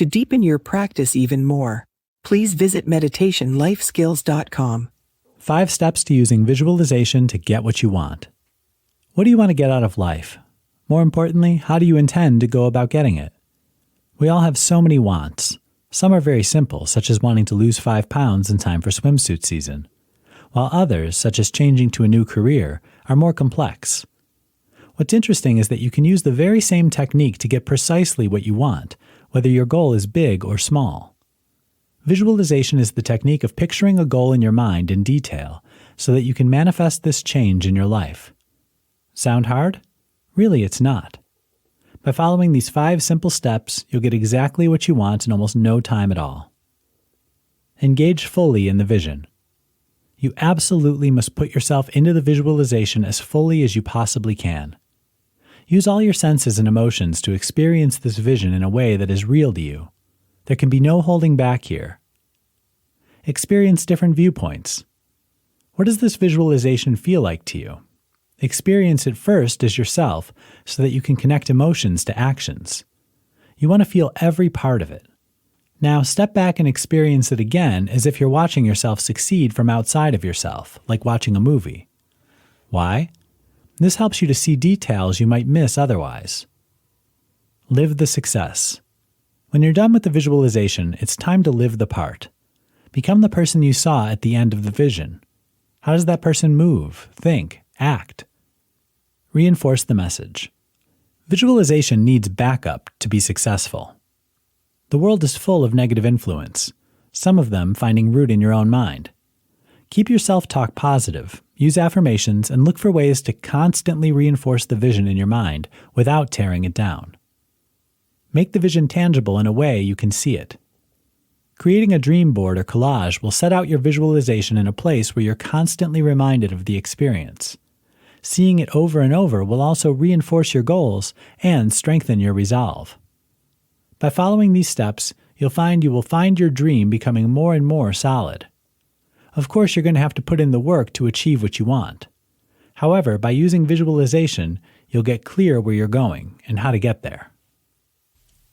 To deepen your practice even more, please visit meditationlifeskills.com. 5 steps to using visualization to get what you want. What do you want to get out of life? More importantly, how do you intend to go about getting it? We all have so many wants. Some are very simple, such as wanting to lose 5 pounds in time for swimsuit season, while others, such as changing to a new career, are more complex. What's interesting is that you can use the very same technique to get precisely what you want, whether your goal is big or small. Visualization is the technique of picturing a goal in your mind in detail so that you can manifest this change in your life. Sound hard? Really, it's not. By following these 5 simple steps, you'll get exactly what you want in almost no time at all. Engage fully in the vision. You absolutely must put yourself into the visualization as fully as you possibly can. Use all your senses and emotions to experience this vision in a way that is real to you. There can be no holding back here. Experience different viewpoints. What does this visualization feel like to you? Experience it first as yourself so that you can connect emotions to actions. You want to feel every part of it. Now step back and experience it again as if you're watching yourself succeed from outside of yourself, like watching a movie. Why? This helps you to see details you might miss otherwise. Live the success. When you're done with the visualization, it's time to live the part. Become the person you saw at the end of the vision. How does that person move, think, act? Reinforce the message. Visualization needs backup to be successful. The world is full of negative influence, some of them finding root in your own mind. Keep your self-talk positive, use affirmations, and look for ways to constantly reinforce the vision in your mind without tearing it down. Make the vision tangible in a way you can see it. Creating a dream board or collage will set out your visualization in a place where you're constantly reminded of the experience. Seeing it over and over will also reinforce your goals and strengthen your resolve. By following these steps, you'll find you will find your dream becoming more and more solid. Of course, you're going to have to put in the work to achieve what you want. However, by using visualization, you'll get clear where you're going and how to get there.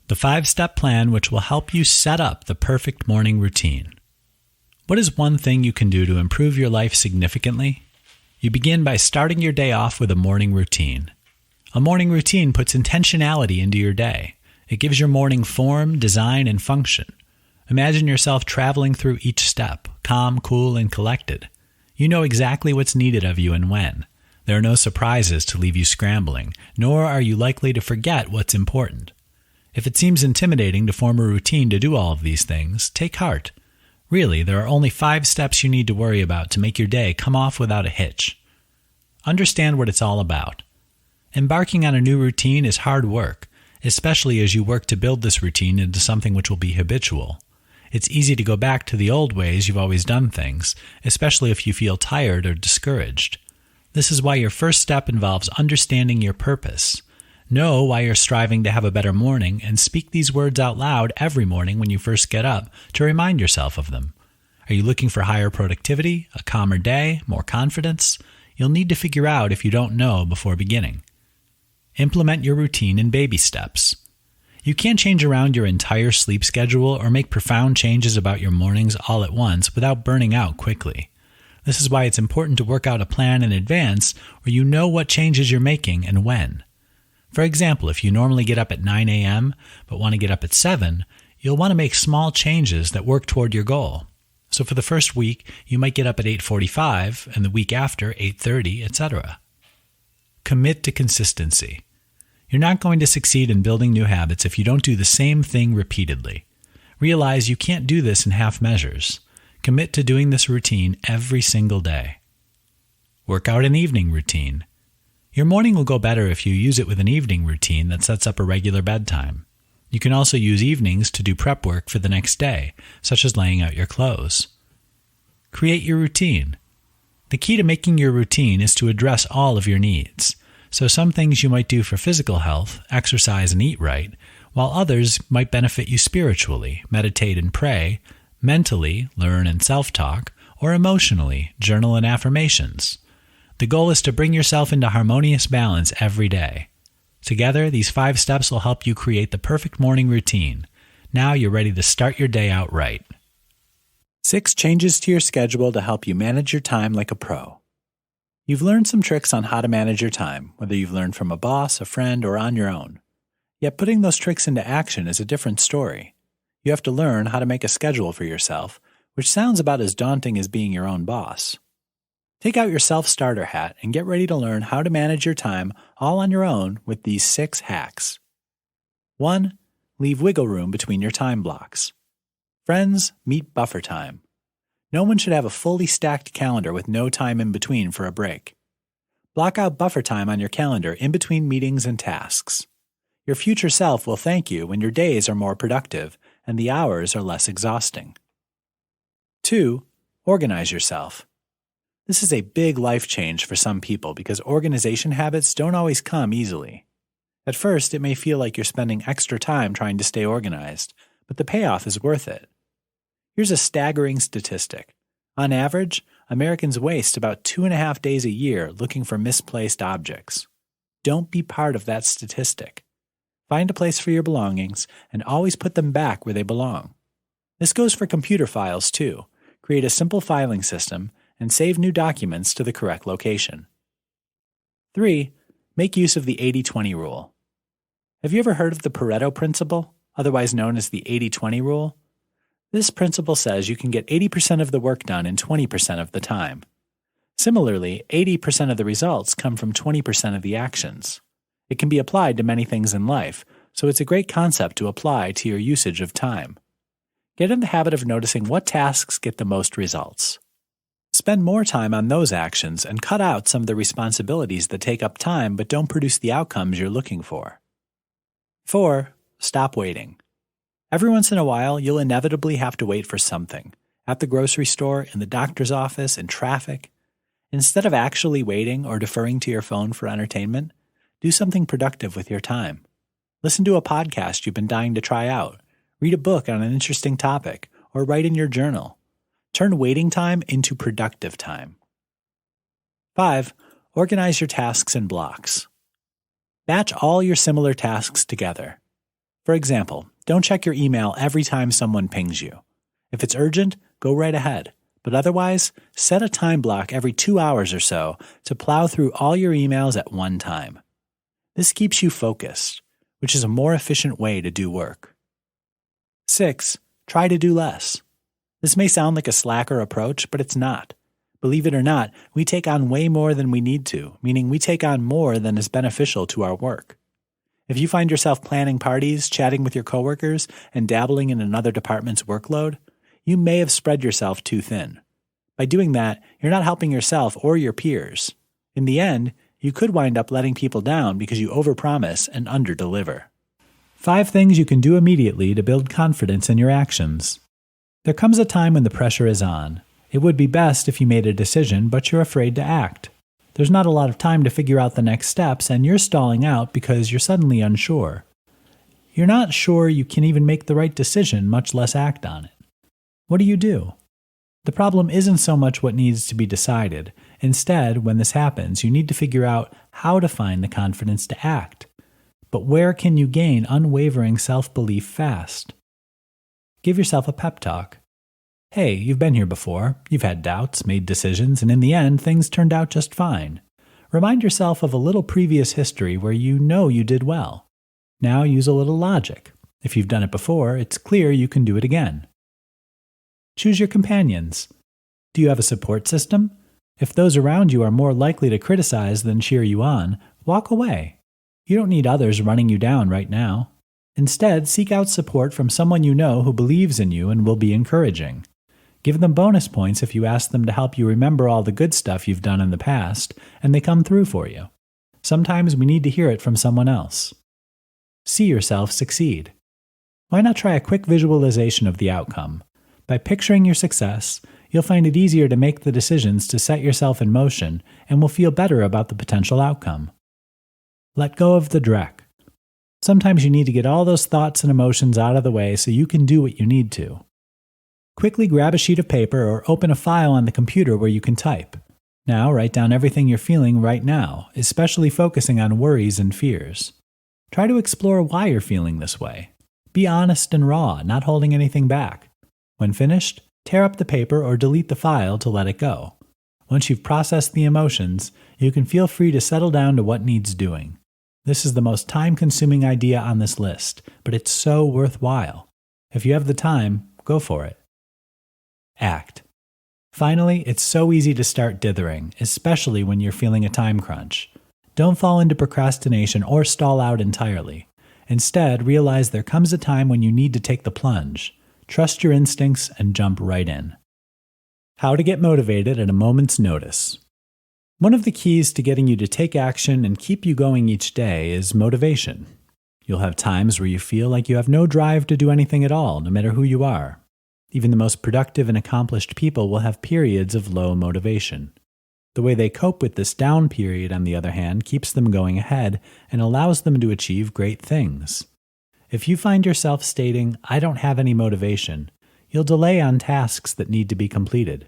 The 5-step plan which will help you set up the perfect morning routine. What is one thing you can do to improve your life significantly? You begin by starting your day off with a morning routine. A morning routine puts intentionality into your day. It gives your morning form, design, and function. Imagine yourself traveling through each step, calm, cool, and collected. You know exactly what's needed of you and when. There are no surprises to leave you scrambling, nor are you likely to forget what's important. If it seems intimidating to form a routine to do all of these things, take heart. Really, there are only 5 steps you need to worry about to make your day come off without a hitch. Understand what it's all about. Embarking on a new routine is hard work, especially as you work to build this routine into something which will be habitual. It's easy to go back to the old ways you've always done things, especially if you feel tired or discouraged. This is why your first step involves understanding your purpose. Know why you're striving to have a better morning and speak these words out loud every morning when you first get up to remind yourself of them. Are you looking for higher productivity, a calmer day, more confidence? You'll need to figure out if you don't know before beginning. Implement your routine in baby steps. You can't change around your entire sleep schedule or make profound changes about your mornings all at once without burning out quickly. This is why it's important to work out a plan in advance where you know what changes you're making and when. For example, if you normally get up at 9 a.m. but want to get up at 7, you'll want to make small changes that work toward your goal. So for the first week, you might get up at 8:45 and the week after 8:30, etc. Commit to consistency. You're not going to succeed in building new habits if you don't do the same thing repeatedly. Realize you can't do this in half measures. Commit to doing this routine every single day. Work out an evening routine. Your morning will go better if you use it with an evening routine that sets up a regular bedtime. You can also use evenings to do prep work for the next day, such as laying out your clothes. Create your routine. The key to making your routine is to address all of your needs. So some things you might do for physical health, exercise and eat right, while others might benefit you spiritually, meditate and pray, mentally, learn and self-talk, or emotionally, journal and affirmations. The goal is to bring yourself into harmonious balance every day. Together, these 5 steps will help you create the perfect morning routine. Now you're ready to start your day out right. 6 changes to your schedule to help you manage your time like a pro. You've learned some tricks on how to manage your time, whether you've learned from a boss, a friend, or on your own. Yet putting those tricks into action is a different story. You have to learn how to make a schedule for yourself, which sounds about as daunting as being your own boss. Take out your self-starter hat and get ready to learn how to manage your time all on your own with these 6 hacks. 1. Leave wiggle room between your time blocks. Friends, meet buffer time. No one should have a fully stacked calendar with no time in between for a break. Block out buffer time on your calendar in between meetings and tasks. Your future self will thank you when your days are more productive and the hours are less exhausting. 2. Organize yourself. This is a big life change for some people because organization habits don't always come easily. At first, it may feel like you're spending extra time trying to stay organized, but the payoff is worth it. Here's a staggering statistic. On average, Americans waste about 2.5 days a year looking for misplaced objects. Don't be part of that statistic. Find a place for your belongings and always put them back where they belong. This goes for computer files too. Create a simple filing system and save new documents to the correct location. 3. Make use of the 80-20 rule. Have you ever heard of the Pareto principle, otherwise known as the 80-20 rule? This principle says you can get 80% of the work done in 20% of the time. Similarly, 80% of the results come from 20% of the actions. It can be applied to many things in life, so it's a great concept to apply to your usage of time. Get in the habit of noticing what tasks get the most results. Spend more time on those actions and cut out some of the responsibilities that take up time but don't produce the outcomes you're looking for. 4. Stop waiting. Every once in a while, you'll inevitably have to wait for something. At the grocery store, in the doctor's office, in traffic. Instead of actually waiting or deferring to your phone for entertainment, do something productive with your time. Listen to a podcast you've been dying to try out. Read a book on an interesting topic, or write in your journal. Turn waiting time into productive time. 5. Organize your tasks in blocks. Batch all your similar tasks together. For example, don't check your email every time someone pings you. If it's urgent, go right ahead. But otherwise, set a time block every 2 hours or so to plow through all your emails at one time. This keeps you focused, which is a more efficient way to do work. 6. Try to do less. This may sound like a slacker approach, but it's not. Believe it or not, we take on way more than we need to, meaning we take on more than is beneficial to our work. If you find yourself planning parties, chatting with your coworkers, and dabbling in another department's workload, you may have spread yourself too thin. By doing that, you're not helping yourself or your peers. In the end, you could wind up letting people down because you overpromise and underdeliver. 5 things you can do immediately to build confidence in your actions. There comes a time when the pressure is on. It would be best if you made a decision, but you're afraid to act. There's not a lot of time to figure out the next steps, and you're stalling out because you're suddenly unsure. You're not sure you can even make the right decision, much less act on it. What do? The problem isn't so much what needs to be decided. Instead, when this happens, you need to figure out how to find the confidence to act. But where can you gain unwavering self-belief fast? Give yourself a pep talk. Hey, you've been here before. You've had doubts, made decisions, and in the end, things turned out just fine. Remind yourself of a little previous history where you know you did well. Now use a little logic. If you've done it before, it's clear you can do it again. Choose your companions. Do you have a support system? If those around you are more likely to criticize than cheer you on, walk away. You don't need others running you down right now. Instead, seek out support from someone you know who believes in you and will be encouraging. Give them bonus points if you ask them to help you remember all the good stuff you've done in the past, and they come through for you. Sometimes we need to hear it from someone else. See yourself succeed. Why not try a quick visualization of the outcome? By picturing your success, you'll find it easier to make the decisions to set yourself in motion and will feel better about the potential outcome. Let go of the dreck. Sometimes you need to get all those thoughts and emotions out of the way so you can do what you need to. Quickly grab a sheet of paper or open a file on the computer where you can type. Now write down everything you're feeling right now, especially focusing on worries and fears. Try to explore why you're feeling this way. Be honest and raw, not holding anything back. When finished, tear up the paper or delete the file to let it go. Once you've processed the emotions, you can feel free to settle down to what needs doing. This is the most time-consuming idea on this list, but it's so worthwhile. If you have the time, go for it. Act. Finally, it's so easy to start dithering, especially when you're feeling a time crunch. Don't fall into procrastination or stall out entirely. Instead, realize there comes a time when you need to take the plunge. Trust your instincts and jump right in. How to get motivated at a moment's notice. One of the keys to getting you to take action and keep you going each day is motivation. You'll have times where you feel like you have no drive to do anything at all, no matter who you are. Even the most productive and accomplished people will have periods of low motivation. The way they cope with this down period, on the other hand, keeps them going ahead and allows them to achieve great things. If you find yourself stating, "I don't have any motivation," you'll delay on tasks that need to be completed.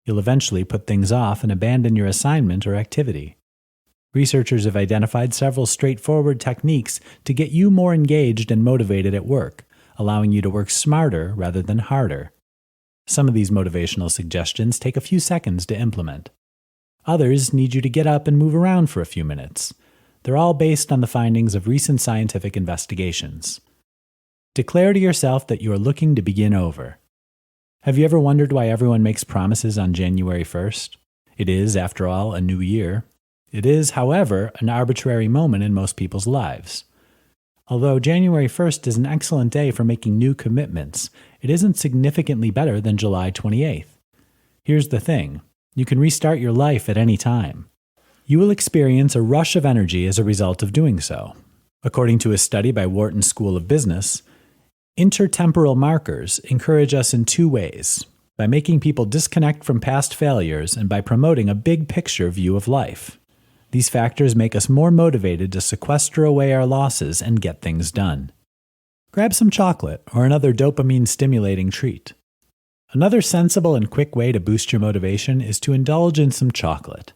You'll eventually put things off and abandon your assignment or activity. Researchers have identified several straightforward techniques to get you more engaged and motivated at work, allowing you to work smarter rather than harder. Some of these motivational suggestions take a few seconds to implement. Others need you to get up and move around for a few minutes. They're all based on the findings of recent scientific investigations. Declare to yourself that you are looking to begin over. Have you ever wondered why everyone makes promises on January 1st? It is, after all, a new year. It is, however, an arbitrary moment in most people's lives. Although January 1st is an excellent day for making new commitments, it isn't significantly better than July 28th. Here's the thing. You can restart your life at any time. You will experience a rush of energy as a result of doing so. According to a study by Wharton School of Business, intertemporal markers encourage us in two ways: by making people disconnect from past failures and by promoting a big picture view of life. These factors make us more motivated to sequester away our losses and get things done. Grab some chocolate or another dopamine-stimulating treat. Another sensible and quick way to boost your motivation is to indulge in some chocolate.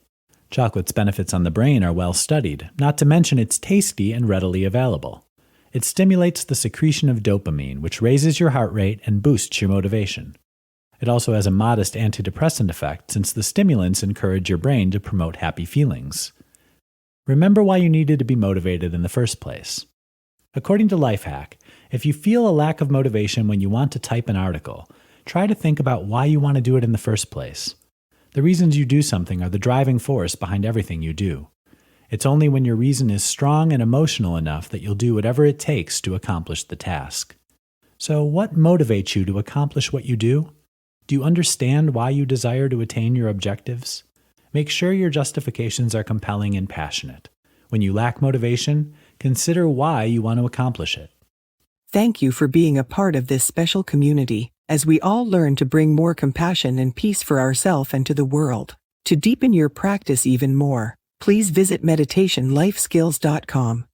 Chocolate's benefits on the brain are well studied, not to mention it's tasty and readily available. It stimulates the secretion of dopamine, which raises your heart rate and boosts your motivation. It also has a modest antidepressant effect since the stimulants encourage your brain to promote happy feelings. Remember why you needed to be motivated in the first place. According to Lifehack, if you feel a lack of motivation when you want to type an article, try to think about why you want to do it in the first place. The reasons you do something are the driving force behind everything you do. It's only when your reason is strong and emotional enough that you'll do whatever it takes to accomplish the task. So, what motivates you to accomplish what you do? Do you understand why you desire to attain your objectives? Make sure your justifications are compelling and passionate. When you lack motivation, consider why you want to accomplish it. Thank you for being a part of this special community, as we all learn to bring more compassion and peace for ourselves and to the world. To deepen your practice even more, please visit meditationlifeskills.com.